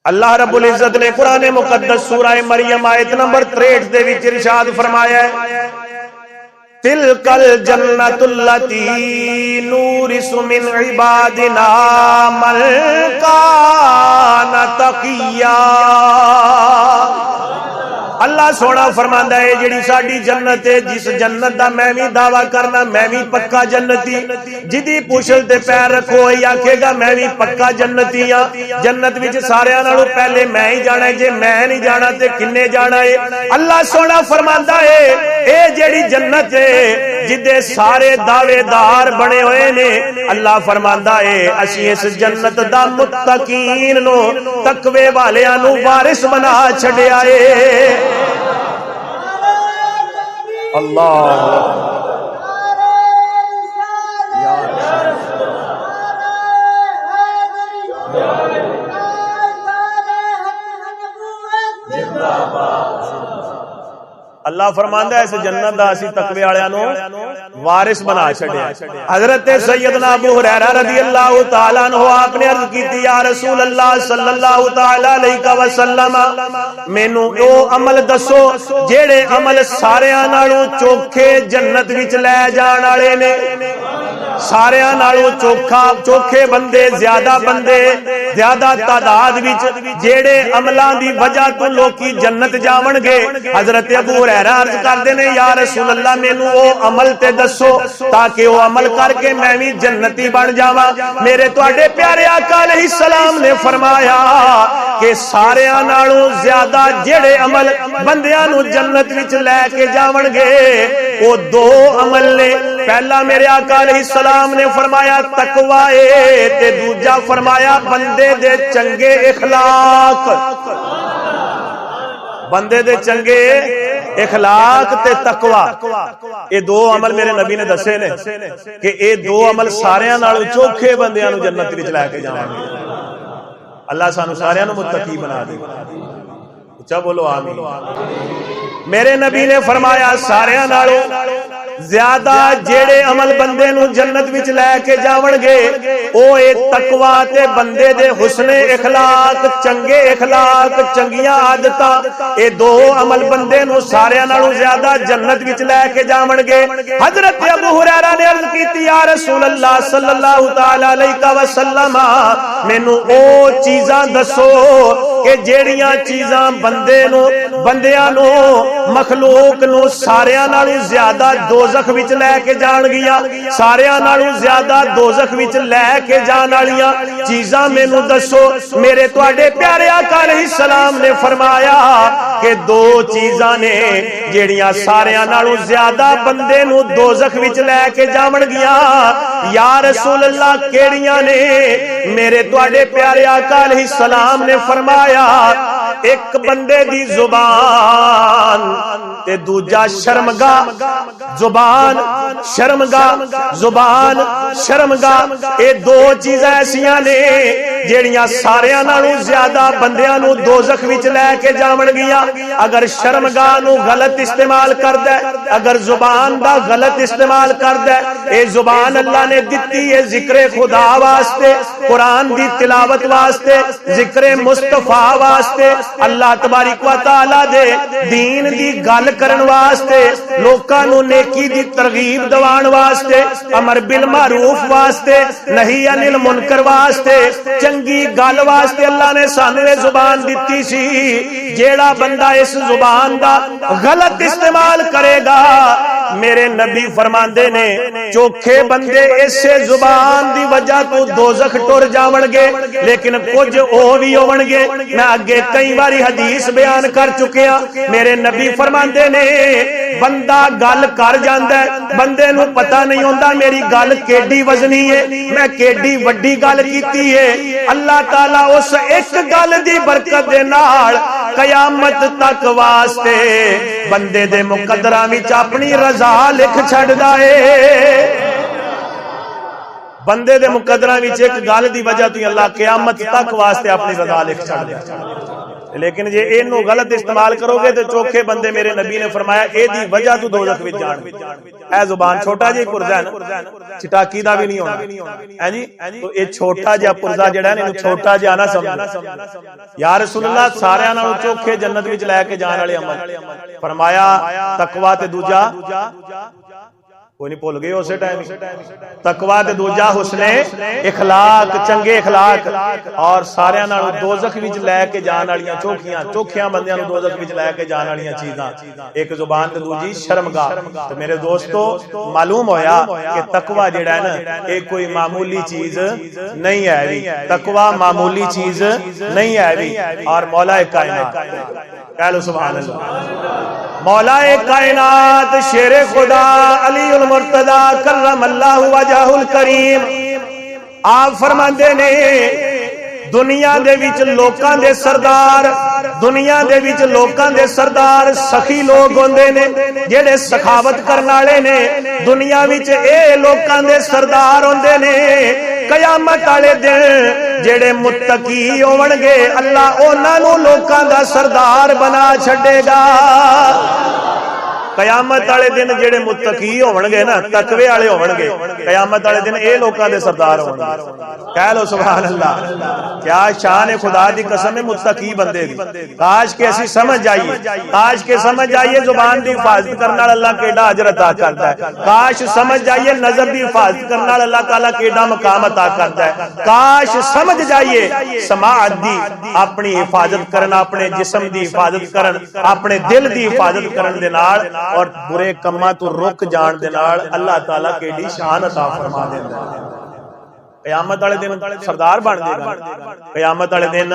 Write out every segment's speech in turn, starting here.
اللہ رب العزت نے قرآن مقدس سورہ مریم آیت نمبر 63 دے وچ ارشاد فرمایا ہے تلکل جنت التی نورث من عبادنا من کان تقیا۔ اللہ سونا فرماندا ہے جڑی ساڈی جنت ہے، جس جنت دا میں بھی دعویٰ کرنا میں بھی پکا جنتی، جدی پوچھل تے پیر رکھو وہی آکھے گا میں بھی پکا جنتی ہاں۔ جنت وچ سارے نالوں پہلے میں ہی جانا ہے، جے میں نہیں جانا تے کنے جانا ہے؟ اللہ سونا فرماندا ہے اے جڑی جنت ہے جدے سارے دعوے دار بنے ہوئے نے، اللہ فرماندا ہے اسی اس جنت دا متقین نو تقوی والیاں نو وارث بنا چھڈیا ہے۔ اللہ اللہ فرماندا ہے اس جنت دا اسی تقوی والےاں نو وارث بنا چھڈیا۔ حضرت سیدنا ابو ہریرہ رضی اللہ تعالی عنہ آپ نے عرض کیتی یا رسول اللہ صلی اللہ تعالی علیہ وسلم مینوں او عمل دسو جیڑے عمل ساریاں نالوں چوکھے جنت وچ لے جان والے نے۔ سارے نالوں چوکھے بندے زیادہ تعداد وچ جیڑے عملاں دی وجہ تو لوکی جنت جاون گے۔ حضرت ابو ہریرہ عرض کردے نے یا رسول اللہ مینوں او عمل تے دسو تاکہ او عمل کر کے میں بھی جنتی بن جاواں۔ میرے تواڈے پیارے آقا علیہ السلام نے فرمایا کہ سارے نالوں زیادہ جیڑے عمل بندیاں نو جنت وچ لے کے جاون گے او دو عمل نے۔ پہلا میرے آقا علیہ السلام نے فرمایا تقوی تے دوجا فرمایا بندے دے چنگے اخلاق۔ بندے دے چنگے اخلاق تے تقوی، اے دو عمل میرے نبی نے دسے نے کہ اے دو عمل ساریاں نالوں چوکھے بندیاں نو جنت وچ لے کے جاواں گے۔ اللہ سانو ساریاں نو متقی بنا دے۔ اچھا بولو آمین۔ میرے نبی نے فرمایا ساریاں نالوں زیادہ جیڑے عمل بندے نو جنت وچ لے کے جاون گے او اے تقوی تے بندے دے حسن اخلاق، چنگے اخلاق، چنگیاں عادتاں، اے دو عمل بندے نو سارے نالوں زیادہ جنت وچ لے کے جاون گے۔ حضرت ابو ہریرہ نے عرض کیتی یا رسول اللہ صلی اللہ تعالی علیہ وسلم مینوں او چیزاں دسو کہ جیڑیاں چیزاں بندیاں نو مخلوق نو سارے نالوں زیادہ دوزخ وچ لے کے جان گیا، سارے نالوں زیادہ دوزخ وچ لے کے جان والیاں چیزاں مینوں دسو۔ میرے تواڈے پیارے آقا علیہ السلام نے فرمایا کہ دو چیزاں نے جیڑیاں سارے نالوں زیادہ بندے نو دوزخ وچ لے کے جاون گیا۔ یا رسول اللہ کیڑیاں نے؟ میرے تواڈے پیارے آقا علیہ السلام نے فرمایا ایک بندے دی زبان تے دوجا شرمگاہ۔ زبان شرمگاہ اے دو چیزاں ایسیاں نے جیڑیاں سارے نالوں زیادہ بندیاں نو دوزخ وچ لے کے جاون گیا۔ اگر شرمگاہ نو غلط استعمال کردا ہے، اگر زبان دا غلط استعمال کردا ہے، اے زبان اللہ نے دتی ہے ذکر خدا واسطے، قرآن دی تلاوت واسطے، ذکر مصطفیٰ واسطے، اللہ تبارک و تعالی دے دین دی گل کرن واسطے، لوکاں نو نیکی دی ترغیب دوان واسطے، امر بالمعروف واسطے، نہی عن المنکر واسطے، چنگی گل واسطے اللہ نے سانویں زبان دتی سی۔ جیڑا بندہ اس زبان دا غلط استعمال کرے گا میرے نبی فرماندے نے چوکھے بندے اسے زبان دی وجہ تو دوزخ ٹر جاون گے، لیکن کچھ او بھی ہون گے۔ میں اگے کئی باری حدیث بیان کر چکیا، میرے نبی فرماندے نے بندہ گل کر جاندا ہے، بندے نو پتہ نہیں ہوندا میری گل کیڈی وزنی ہے، میں کیڈی وڈی گل کیتی ہے۔ اللہ تعالی اس ایک گل دی برکت دے نال قیامت تک واسطے بندے دے مقدراں وچ اپنی رضا لکھ چھڈدا ہے۔ بندے دے مقدراں وچ ایک گل دی وجہ تو اللہ قیامت تک واسطے اپنی رضا لکھ چھڈدا ہے۔ لیکن جے اینو غلط استعمال کرو گے تو چوکھے بندے میرے نبی نے فرمایا اے دی وجہ تو دوزخ وچ جان اے زبان چھوٹا جی پرزا ہے نا چٹاکی دا بھی نہیں ہونا ہے جی تو اے چھوٹا جا پرزا جڑا ہے نا چھوٹا جا نہ سمجھو یا رسول اللہ سارے نال چوکھے جنت وچ لے کے جان والے عمل فرمایا تقوی تے دوجا کوئی نہیں بھول گئے اسی ٹائم تقوی تے دوجا حسن اخلاق چنگے اخلاق اور سارے نال دوزخ وچ لے کے جان والیاں چوکھیاں بندیاں نوں دوزخ وچ لے کے جان والیاں چیزاں ایک زبان تے دوجی شرمگاہ تو میرے دوستو معلوم ہویا کہ تقوی جڑا ہے نا اے کوئی معمولی چیز نہیں ہے تقوی معمولی چیز نہیں ہے اور مولا کائنات کہہ لو سبحان اللہ مولا کائنات شیر خدا علی المرتضی کرم اللہ وجہ الکریم آپ فرماندے نے دنیا دے وچ لوکاں دے سردار دنیا دے وچ لوکاں دے سردار سخی لوگ ہوندے نے جڑے سخاوت کرن والے نے دنیا وچ اے لوکاں دے سردار ہوندے نے قیامت والے دن جڑے متقی ہون گے اللہ انہاں نوں لوکاں دا سردار بنا چھڈے گا قیامت والے دن جڑے متقی ہون گے نا تقوی والے ہون گے قیامت والے دن اے لوکاں دے سردار ہون گے کہہ لو سبحان اللہ کیا شان ہے خدا دی قسم ہے متقی بندے دی کاش کہ ایسی سمجھ جائیے کاش کہ سمجھ جائیے زبان دی حفاظت کرنے والا اللہ کیڑا اجر عطا کرتا ہے کاش سمجھ جائیے نظر دی حفاظت کرنے والا اللہ تعالی کیڑا مقام عطا کرتا ہے کاش سمجھ جائیے سماعت دی اپنی حفاظت کرنا اپنے جسم دی حفاظت کرن اپنے دل دی حفاظت کرن دے نال اور برے کماں تو رک جان دے نال اللہ تعالیٰ کیڑی شان عطا فرما دیندا ہے قیامت والے دن سردار بن جائے گا قیامت والے دن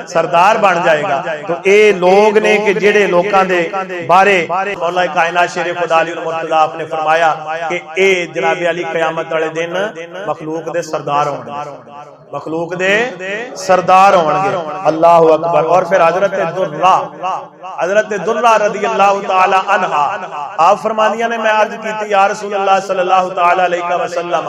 سردار بن جائے گا تو اے لوگ نے کہ جڑے لوکاں دے بارے مولا کائنات شیر خدا علی المرتضی آپ نے فرمایا کہ اے جناب علی قیامت والے دن مخلوق دے سردار ہون گے مخلوق دے سردار ہون گے اللہ اکبر اور پھر حضرت درہ رضی اللہ تعالی عنہا آپ فرمانیاں نے میں عرض کی تھی یا رسول اللہ صلی اللہ تعالی علیہ وسلم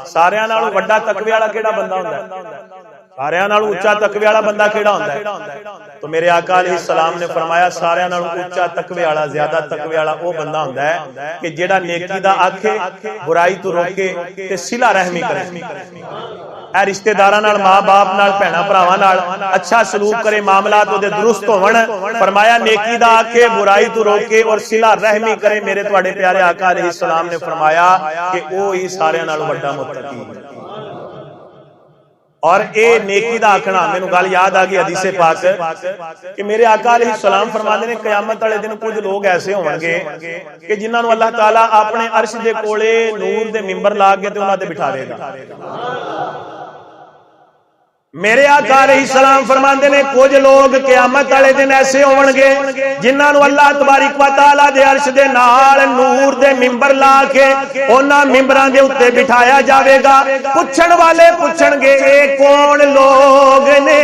سارے نالوں بڑا تقوی والا کیڑا بندہ ہوندا ہے سارے نالوں اونچا تقوی والا بندہ کیڑا ہوندا ہے تو میرے آقا علیہ السلام نے فرمایا سارے نالوں اونچا تقوی والا زیادہ تقوی والا وہ بندہ ہوندا ہے کہ جیڑا نیکی دا آکھے برائی تو روکے تے صلہ رحمی کرے اے رشتہ داراں نال ماں باپ نال بہناں بھراواں نال اچھا سلوک کرے معاملات اودے درست ہون فرمایا نیکی دا آکھے برائی تو روکے اور صلہ رحمی کرے میرے تواڈے پیارے آقا علیہ السلام نے فرمایا کہ او ہی سارے نال بڑا متقی ہے اور اے نیکی دا آکھنا مینوں گل یاد آ گئی حدیث پاک کہ میرے آقا علیہ السلام فرماندے نے قیامت والے دن کچھ لوگ ایسے ہون گے کہ جنہاں نوں اللہ تعالی اپنے عرش دے کولے نور دے منبر لا کے تے انہاں تے بٹھاوے گا میرے آقا علیہ السلام فرماندے نے کچھ لوگ قیامت والے دن ایسے ہون گے جنہاں نوں اللہ تبارک و تعالی دے عرش دے نال نور دے منبر لا کے انہاں منبراں دے اوتے بٹھایا جاوے گا پوچھن والے پوچھن گے اے کون لوگ نے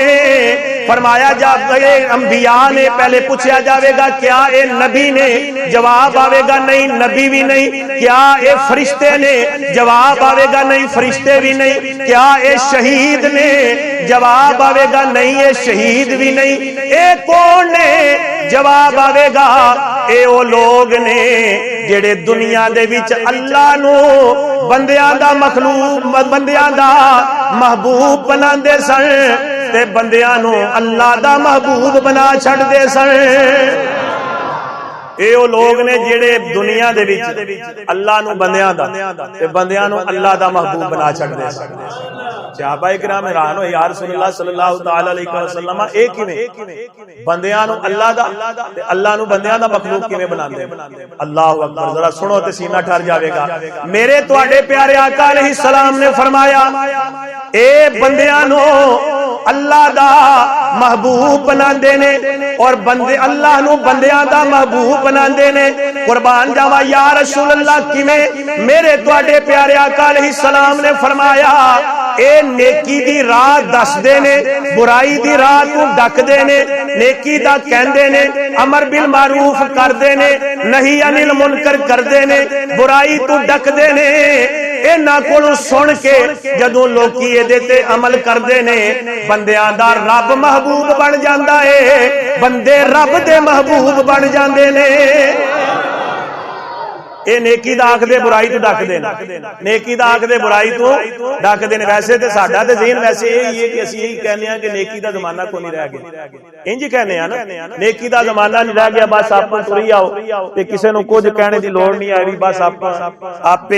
فرمایا جائے انبیاء نے پہلے پوچھا جاوے گا کیا اے نبی نے جواب آوے گا نہیں نبی بھی نہیں کیا اے فرشتے نے جواب آوے گا نہیں فرشتے بھی نہیں کیا اے شہید نے جواب آوے گا نہیں اے شہید بھی نہیں اے کون نے جواب آوے گا اے او لوگ نے جڑے دنیا دے وچ اللہ نو بندیاں دا مخلوق بندیاں دا محبوب بناندے سن تے بندیاں نو اللہ دا محبوب بنا چھڑ دے سن اے او لوگ نے جڑے دنیا دے وچ اللہ نو بندیاں دا تے بندیاں نو اللہ دا محبوب بنا چھڑ دے سن صحابہ کرام حیران ہوئے یا رسول اللہ صلی اللہ تعالی علیہ وسلم اے کیویں بندیاں نو اللہ دا تے اللہ نو بندیاں دا مخلوق کیویں بناندے اللہ اکبر ذرا سنو تے سینہ ٹھر جاوے گا میرے تواڈے پیارے آقا علیہ السلام نے فرمایا اے بندیاں نو اللہ دا محبوب بناندے نے اور بندے اللہ نو بندیاں دا محبوب بناندے نے قربان جاواں یا رسول اللہ کیویں میرے تواڈے پیارے آقا علیہ السلام نے فرمایا اے نیکی دی راہ دس دے نے برائی دی راہ تو ڈک دے نے نیکی دا کہندے نے امر بالمعروف کر دے نے نہی عن المنکر کر دے نے برائی تو ڈک دے نے انہاں کولوں سن کے جدوں لوکی اے دے تے عمل کردے نے بندیاں دا رب محبوب بن جاندا ہے بندے رب دے محبوب بن جاندے نے اے نیکی دا آکھ دے برائی تو ڈک دے نیکی دا آکھ دے برائی تو ڈک دے ویسے تے ساڈا تے ذہن ویسے یہی ہے کہ اسی یہی کہنے ہیں کہ نیکی دا زمانہ کو نہیں رہ گیا انج کہنے ہیں نا نیکی دا زمانہ نہیں رہ گیا بس آپ تری آؤ تے کسے نو کچھ کہنے دی لوڑ نہیں آئی بس آپ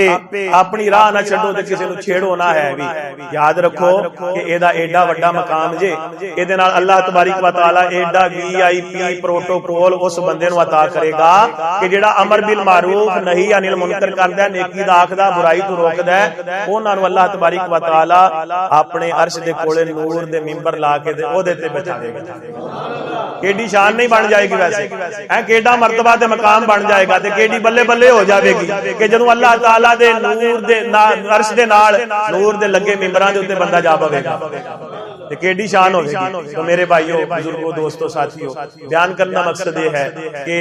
اپنی راہ نہ چھڈو تے کسے نو چھیڑو نہ ہے بھی یاد رکھو کہ اے دا ایڈا وڈا مقام جے اے دے نال اللہ تبارک و تعالی ایڈا VIP پروٹوکول اس بندے نو عطا کرے گا کہ جیڑا امر بالمعروف نہی انل منکر کردا ہے نیکی دا آکھدا برائی تو روکدا ہے انہاں نو اللہ تبارک و تعالی اپنے عرش دے کولے نور دے منبر لا کے او دے تے بٹھا دے گا کیڈی شان نہیں بن جائے گی ویسے ہے کیڈا مرتبہ تے مقام بن جائے گا تے کیڈی بلے بلے ہو جاوے گی کہ جدوں اللہ تعالی دے نور دے عرش دے نال نور دے لگے منبراں دے اوتے بندہ جا پوے گا تے کیڈی شان ہوے گی تو میرے بھائیو بزرگو دوستو ساتھیو بیان کرنا مقصد یہ ہے کہ